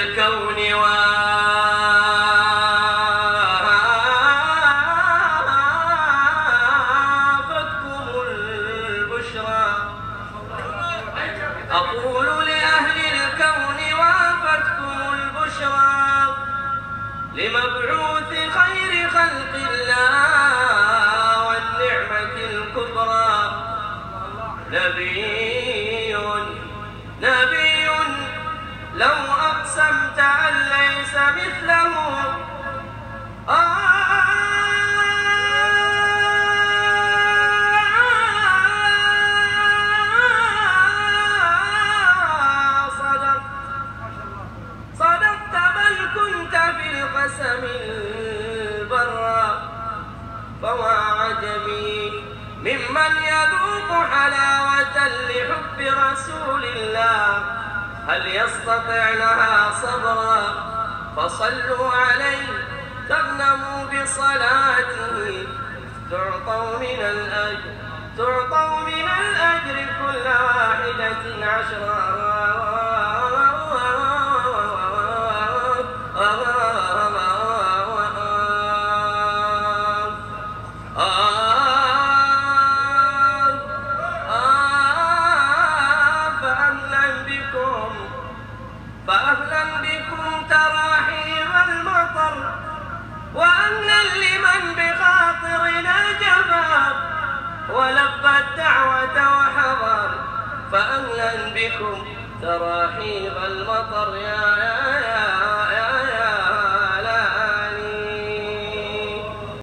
الكون وافته البشرى. أقول لأهل الكون وافتكم البشرى لمبعوث خير خلق الله والنعمة الكبرى. نبي لو أقسمت أن ليس مثله صدقت بل كنت في القسم البرا. فما عجبي ممن يذوق حلاوة لحب رسول الله هل يستطع لها صبرا. فصلوا عليه تغنموا بصلاته تعطوا من الأجر كل واحدة 10. فأهلا بكم تراحيم المطر وأهلا لمن بخاطرنا جفا ولبى الدعوة وحضر. فأهلا بكم تراحيم المطر يا